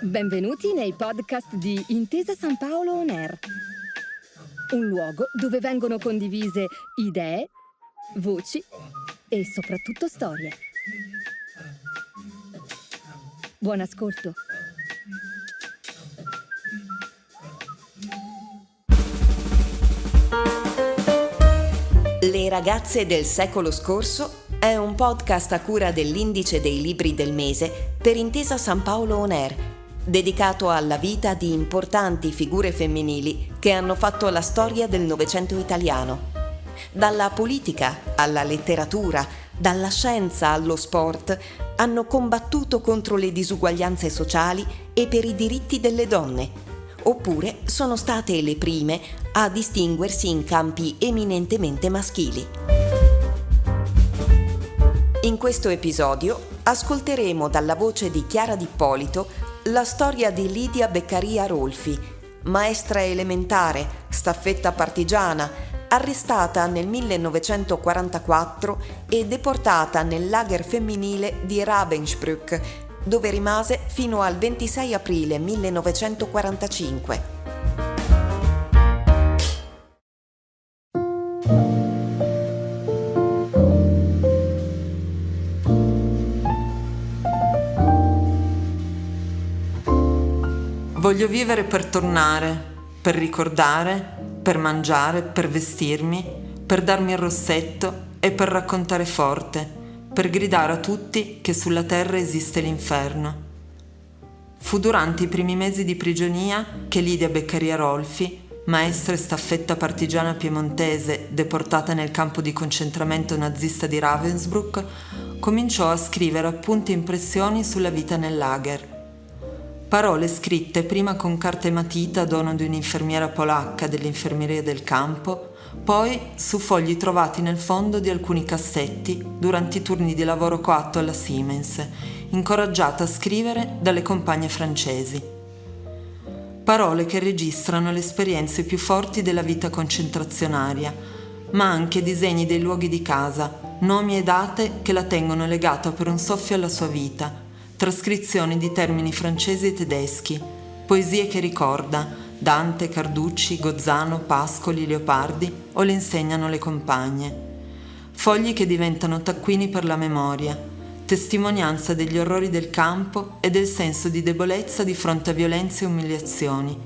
Benvenuti nei podcast di Intesa San Paolo On Air, un luogo dove vengono condivise idee, voci e soprattutto storie. Buon ascolto. Le ragazze del secolo scorso è un podcast a cura dell'Indice dei Libri del Mese per Intesa San Paolo On Air, dedicato alla vita di importanti figure femminili che hanno fatto la storia del Novecento italiano. Dalla politica alla letteratura, dalla scienza allo sport, hanno combattuto contro le disuguaglianze sociali e per i diritti delle donne, oppure sono state le prime a distinguersi in campi eminentemente maschili. In questo episodio ascolteremo dalla voce di Chiara D'Ippolito la storia di Lidia Beccaria Rolfi, maestra elementare, staffetta partigiana, arrestata nel 1944 e deportata nel lager femminile di Ravensbrück, dove rimase fino al 26 aprile 1945. Voglio vivere per tornare, per ricordare, per mangiare, per vestirmi, per darmi il rossetto e per raccontare forte, per gridare a tutti che sulla terra esiste l'inferno. Fu durante i primi mesi di prigionia che Lidia Beccaria Rolfi, maestra e staffetta partigiana piemontese deportata nel campo di concentramento nazista di Ravensbrück, cominciò a scrivere appunti e impressioni sulla vita nel lager. Parole scritte prima con carta e matita dono di un'infermiera polacca dell'infermeria del campo, poi su fogli trovati nel fondo di alcuni cassetti durante i turni di lavoro coatto alla Siemens, incoraggiata a scrivere dalle compagne francesi. Parole che registrano le esperienze più forti della vita concentrazionaria, ma anche disegni dei luoghi di casa, nomi e date che la tengono legata per un soffio alla sua vita, trascrizioni di termini francesi e tedeschi, poesie che ricorda, Dante, Carducci, Gozzano, Pascoli, Leopardi o le insegnano le compagne. Fogli che diventano taccuini per la memoria, testimonianza degli orrori del campo e del senso di debolezza di fronte a violenze e umiliazioni,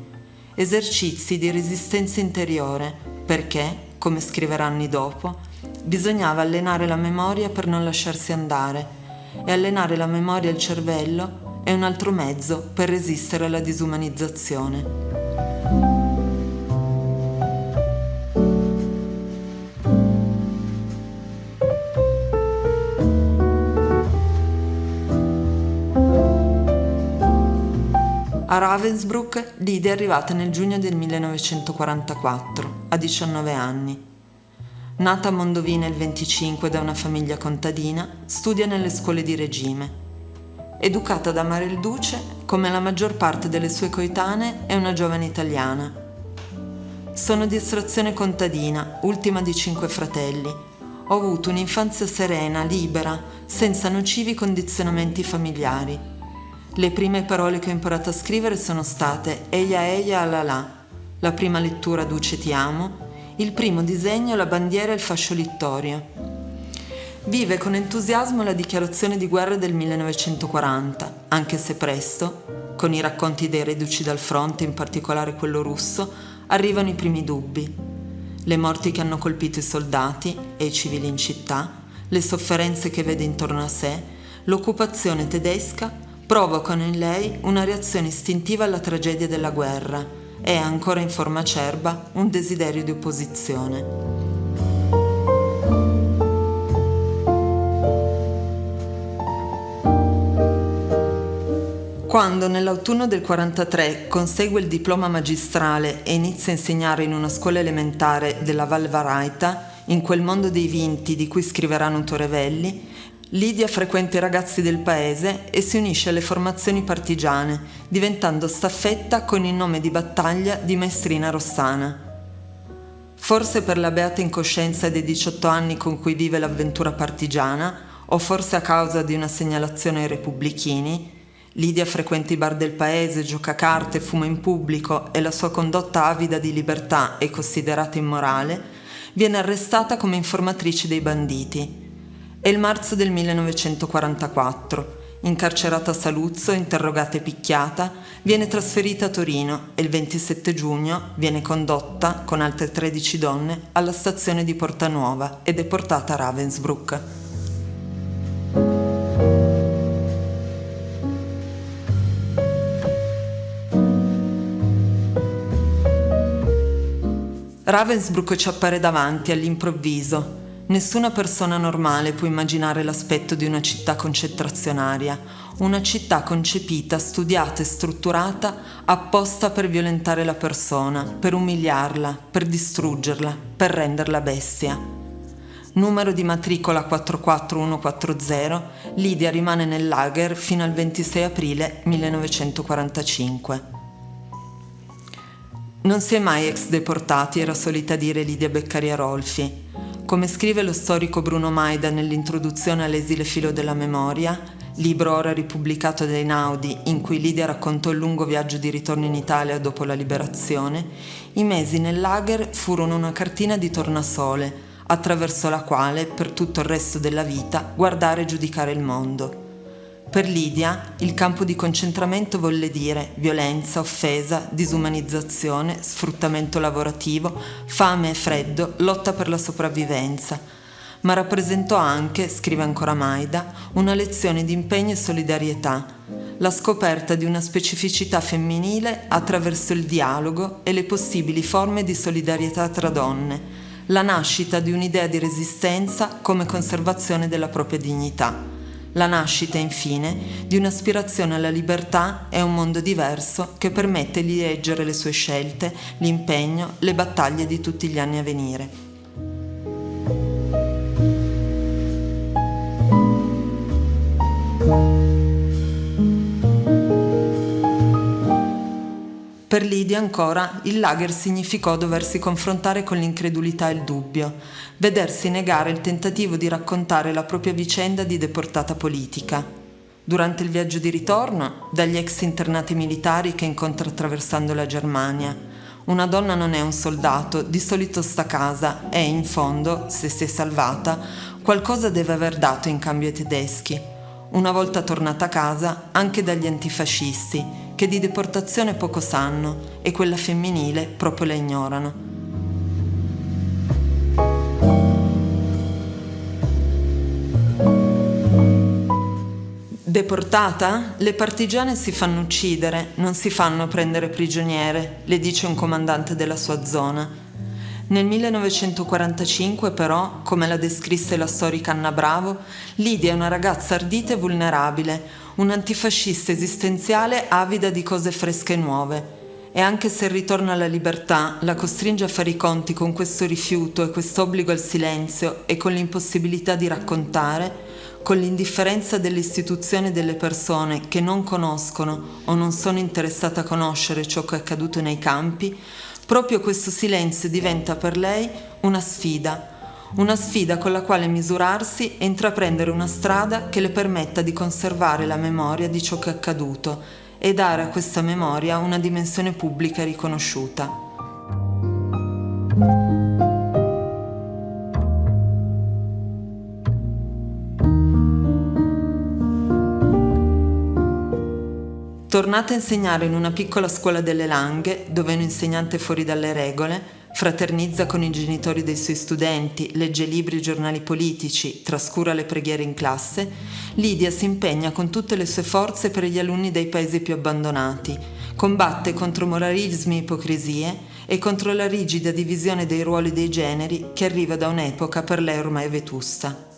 esercizi di resistenza interiore, perché, come scriverà anni dopo, bisognava allenare la memoria per non lasciarsi andare, e allenare la memoria e il cervello è un altro mezzo per resistere alla disumanizzazione. A Ravensbrück Lidia è arrivata nel giugno del 1944, a 19 anni. Nata a Mondovina il 25 da una famiglia contadina, studia nelle scuole di regime. Educata ad amare il duce, come la maggior parte delle sue coetanee, è una giovane italiana. Sono di estrazione contadina, ultima di 5 fratelli. Ho avuto un'infanzia serena, libera, senza nocivi condizionamenti familiari. Le prime parole che ho imparato a scrivere sono state Eia Eia Alala, la prima lettura Duce ti amo, il primo disegno la bandiera e il fascio littorio. Vive con entusiasmo la dichiarazione di guerra del 1940, anche se presto, con i racconti dei reduci dal fronte, in particolare quello russo, arrivano i primi dubbi. Le morti che hanno colpito i soldati e i civili in città, le sofferenze che vede intorno a sé, l'occupazione tedesca provocano in lei una reazione istintiva alla tragedia della guerra e, ancora in forma acerba, un desiderio di opposizione. Quando nell'autunno del 43 consegue il diploma magistrale e inizia a insegnare in una scuola elementare della Val Varaita, in quel mondo dei vinti di cui scriveranno Torrevelli, Lidia frequenta i ragazzi del paese e si unisce alle formazioni partigiane, diventando staffetta con il nome di battaglia di Maestrina Rossana. Forse per la beata incoscienza dei 18 anni con cui vive l'avventura partigiana, o forse a causa di una segnalazione ai repubblichini, Lidia frequenta i bar del paese, gioca a carte, fuma in pubblico e la sua condotta avida di libertà è considerata immorale, viene arrestata come informatrice dei banditi. È il marzo del 1944. Incarcerata a Saluzzo, interrogata e picchiata, viene trasferita a Torino e il 27 giugno viene condotta, con altre 13 donne, alla stazione di Portanuova e deportata a Ravensbrück. Ravensbrück ci appare davanti all'improvviso. Nessuna persona normale può immaginare l'aspetto di una città concentrazionaria, una città concepita, studiata e strutturata apposta per violentare la persona, per umiliarla, per distruggerla, per renderla bestia. Numero di matricola 44140, Lidia rimane nel lager fino al 26 aprile 1945. Non si è mai ex deportati, era solita dire Lidia Beccaria Rolfi. Come scrive lo storico Bruno Maida nell'introduzione all'Esile filo della memoria, libro ora ripubblicato da Einaudi in cui Lidia raccontò il lungo viaggio di ritorno in Italia dopo la liberazione, i mesi nel lager furono una cartina di tornasole, attraverso la quale, per tutto il resto della vita, guardare e giudicare il mondo. Per Lidia, il campo di concentramento volle dire violenza, offesa, disumanizzazione, sfruttamento lavorativo, fame e freddo, lotta per la sopravvivenza, ma rappresentò anche, scrive ancora Maida, una lezione di impegno e solidarietà, la scoperta di una specificità femminile attraverso il dialogo e le possibili forme di solidarietà tra donne, la nascita di un'idea di resistenza come conservazione della propria dignità. La nascita, infine, di un'aspirazione alla libertà e a un mondo diverso che permette di leggere le sue scelte, l'impegno, le battaglie di tutti gli anni a venire. Per Lidia ancora il lager significò doversi confrontare con l'incredulità e il dubbio, vedersi negare il tentativo di raccontare la propria vicenda di deportata politica. Durante il viaggio di ritorno, dagli ex internati militari che incontra attraversando la Germania. Una donna non è un soldato, di solito sta a casa e, in fondo, se si è salvata, qualcosa deve aver dato in cambio ai tedeschi. Una volta tornata a casa, anche dagli antifascisti, che di deportazione poco sanno e quella femminile proprio la ignorano. Deportata? Le partigiane si fanno uccidere, non si fanno prendere prigioniere, le dice un comandante della sua zona. Nel 1945 però, come la descrisse la storica Anna Bravo, Lidia è una ragazza ardita e vulnerabile, un'antifascista esistenziale avida di cose fresche e nuove. E anche se il ritorno alla libertà la costringe a fare i conti con questo rifiuto e questo obbligo al silenzio e con l'impossibilità di raccontare, con l'indifferenza delle istituzioni e delle persone che non conoscono o non sono interessate a conoscere ciò che è accaduto nei campi, proprio questo silenzio diventa per lei una sfida con la quale misurarsi e intraprendere una strada che le permetta di conservare la memoria di ciò che è accaduto e dare a questa memoria una dimensione pubblica e riconosciuta. Tornata a insegnare in una piccola scuola delle Langhe, dove un insegnante fuori dalle regole, fraternizza con i genitori dei suoi studenti, legge libri e giornali politici, trascura le preghiere in classe, Lidia si impegna con tutte le sue forze per gli alunni dei paesi più abbandonati, combatte contro moralismi e ipocrisie e contro la rigida divisione dei ruoli dei generi che arriva da un'epoca per lei ormai vetusta.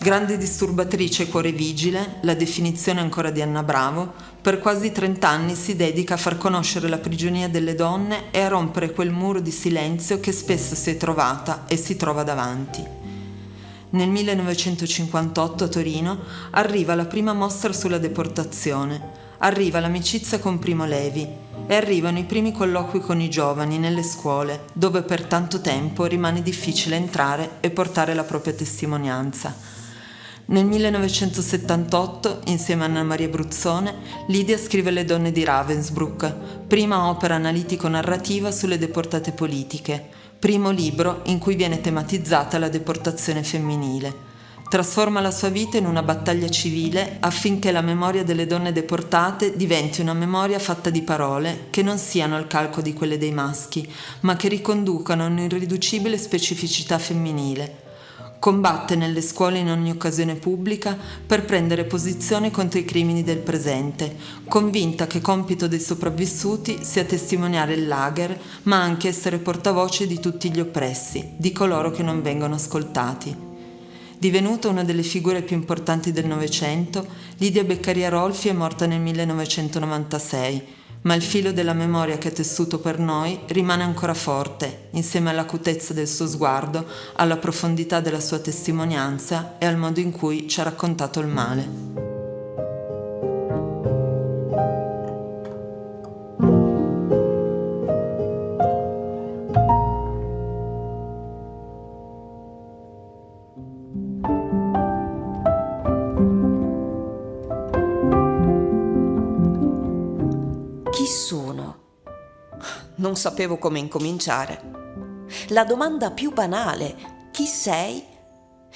Grande disturbatrice e cuore vigile, la definizione ancora di Anna Bravo, per quasi 30 anni si dedica a far conoscere la prigionia delle donne e a rompere quel muro di silenzio che spesso si è trovata e si trova davanti. Nel 1958 a Torino arriva la prima mostra sulla deportazione, arriva l'amicizia con Primo Levi e arrivano i primi colloqui con i giovani nelle scuole, dove per tanto tempo rimane difficile entrare e portare la propria testimonianza. Nel 1978, insieme a Anna Maria Bruzzone, Lidia scrive Le donne di Ravensbrück, prima opera analitico-narrativa sulle deportate politiche, primo libro in cui viene tematizzata la deportazione femminile. Trasforma la sua vita in una battaglia civile affinché la memoria delle donne deportate diventi una memoria fatta di parole che non siano al calco di quelle dei maschi, ma che riconducano un'irriducibile specificità femminile. Combatte nelle scuole in ogni occasione pubblica per prendere posizione contro i crimini del presente, convinta che compito dei sopravvissuti sia testimoniare il lager, ma anche essere portavoce di tutti gli oppressi, di coloro che non vengono ascoltati. Divenuta una delle figure più importanti del Novecento, Lidia Beccaria Rolfi è morta nel 1996, ma il filo della memoria che ha tessuto per noi rimane ancora forte, insieme all'acutezza del suo sguardo, alla profondità della sua testimonianza e al modo in cui ci ha raccontato il male. Chi sono? Non sapevo come incominciare. La domanda più banale, chi sei?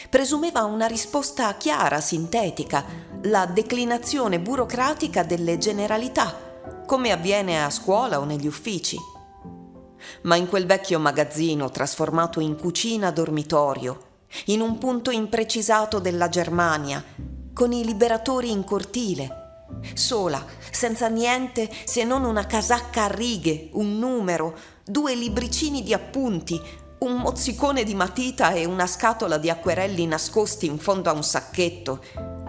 Presumeva una risposta chiara, sintetica, la declinazione burocratica delle generalità, come avviene a scuola o negli uffici. Ma in quel vecchio magazzino trasformato in cucina dormitorio, in un punto imprecisato della Germania, con i liberatori in cortile, sola, senza niente se non una casacca a righe, un numero, 2 libricini di appunti, un mozzicone di matita e una scatola di acquerelli nascosti in fondo a un sacchetto,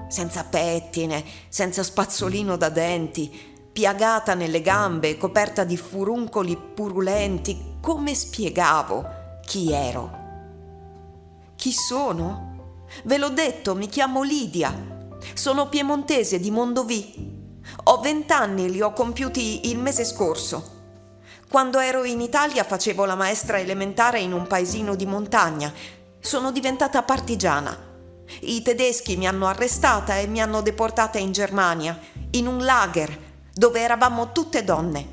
senza pettine, senza spazzolino da denti, piagata nelle gambe, coperta di furuncoli purulenti. Come spiegavo chi ero? Chi sono? Ve l'ho detto, mi chiamo Lidia. Sono piemontese di Mondovì. Ho 20 anni, li ho compiuti il mese scorso. Quando ero in Italia facevo la maestra elementare in un paesino di montagna. Sono diventata partigiana. I tedeschi mi hanno arrestata e mi hanno deportata in Germania, in un lager, dove eravamo tutte donne.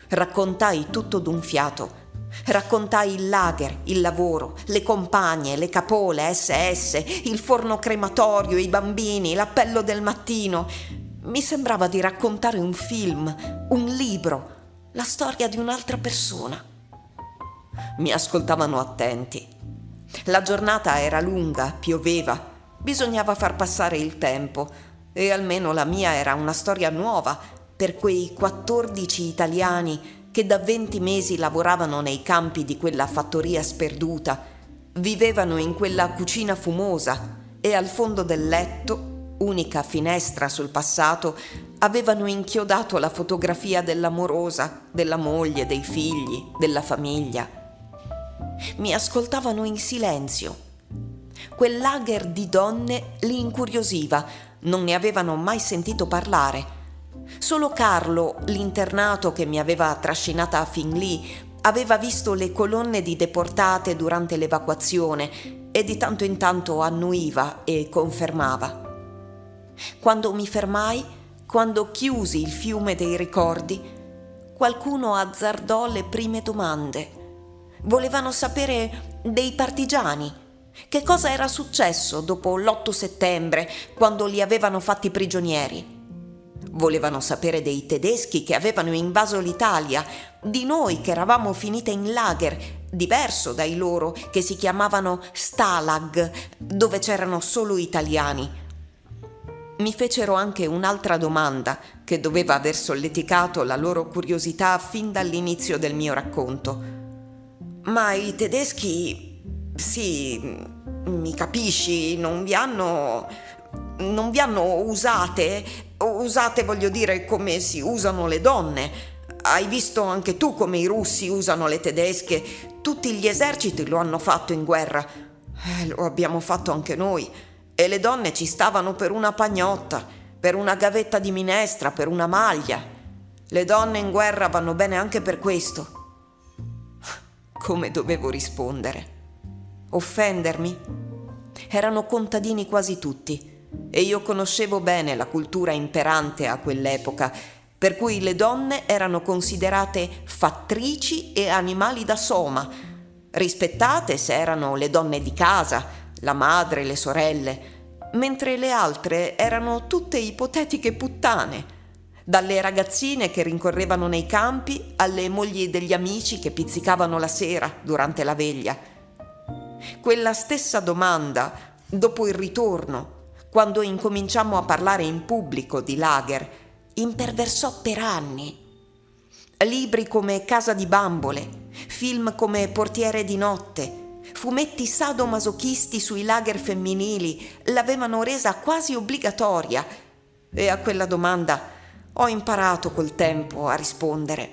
Raccontai tutto d'un fiato. Raccontai il lager, il lavoro, le compagne, le capole, SS, il forno crematorio, i bambini, l'appello del mattino. Mi sembrava di raccontare un film, un libro, la storia di un'altra persona. Mi ascoltavano attenti. La giornata era lunga, pioveva, bisognava far passare il tempo e almeno la mia era una storia nuova per quei 14 italiani che da 20 mesi lavoravano nei campi di quella fattoria sperduta, vivevano in quella cucina fumosa e al fondo del letto, unica finestra sul passato, avevano inchiodato la fotografia dell'amorosa, della moglie, dei figli, della famiglia. Mi ascoltavano in silenzio. Quel lager di donne li incuriosiva, non ne avevano mai sentito parlare. Solo Carlo, l'internato che mi aveva trascinata fin lì, aveva visto le colonne di deportate durante l'evacuazione e di tanto in tanto annuiva e confermava. Quando mi fermai, quando chiusi il fiume dei ricordi, qualcuno azzardò le prime domande. Volevano sapere dei partigiani. Che cosa era successo dopo l'8 settembre, quando li avevano fatti prigionieri? Volevano sapere dei tedeschi che avevano invaso l'Italia, di noi che eravamo finite in lager, diverso dai loro, che si chiamavano Stalag, dove c'erano solo italiani. Mi fecero anche un'altra domanda che doveva aver solleticato la loro curiosità fin dall'inizio del mio racconto. Ma i tedeschi, sì, mi capisci, non vi hanno usate voglio dire come si usano le donne. Hai visto anche tu come i russi usano le tedesche? Tutti gli eserciti lo hanno fatto in guerra. Lo abbiamo fatto anche noi. E le donne ci stavano per una pagnotta, per una gavetta di minestra, per una maglia. Le donne in guerra vanno bene anche per questo. Come dovevo rispondere? Offendermi? Erano contadini quasi tutti e io conoscevo bene la cultura imperante a quell'epoca, per cui le donne erano considerate fattrici e animali da soma, rispettate se erano le donne di casa, la madre, le sorelle, mentre le altre erano tutte ipotetiche puttane, dalle ragazzine che rincorrevano nei campi alle mogli degli amici che pizzicavano la sera durante la veglia. Quella stessa domanda, dopo il ritorno, quando incominciammo a parlare in pubblico di lager, imperversò per anni. Libri come Casa di bambole, film come Portiere di notte, fumetti sadomasochisti sui lager femminili l'avevano resa quasi obbligatoria, e a quella domanda ho imparato col tempo a rispondere.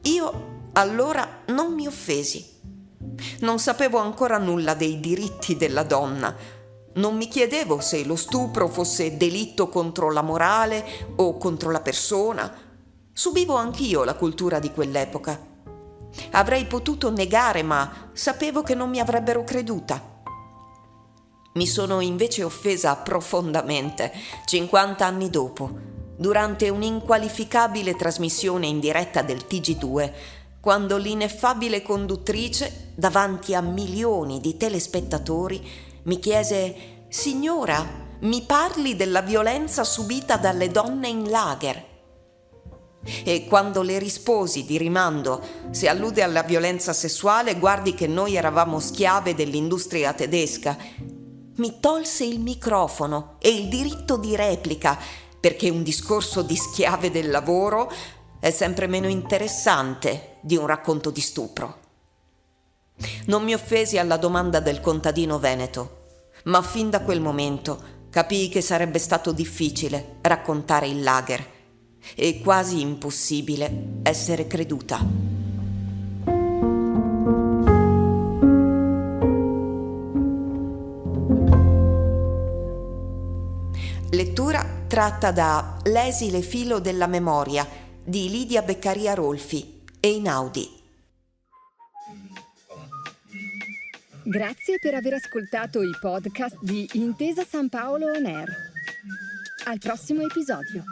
Io allora non mi offesi. Non sapevo ancora nulla dei diritti della donna. Non mi chiedevo se lo stupro fosse delitto contro la morale o contro la persona. Subivo anch'io la cultura di quell'epoca. Avrei potuto negare, ma sapevo che non mi avrebbero creduta. Mi sono invece offesa profondamente 50 anni dopo, durante un'inqualificabile trasmissione in diretta del TG2, quando l'ineffabile conduttrice, davanti a milioni di telespettatori, mi chiese: «Signora, mi parli della violenza subita dalle donne in lager?» E quando le risposi di rimando: «Se allude alla violenza sessuale, guardi che noi eravamo schiave dell'industria tedesca», mi tolse il microfono e il diritto di replica, perché un discorso di schiave del lavoro è sempre meno interessante di un racconto di stupro. Non mi offesi alla domanda del contadino veneto, ma fin da quel momento capii che sarebbe stato difficile raccontare il lager e quasi impossibile essere creduta. Lettura tratta da L'esile filo della memoria di Lidia Beccaria Rolfi, Einaudi. Grazie per aver ascoltato i podcast di Intesa San Paolo On Air. Al prossimo episodio.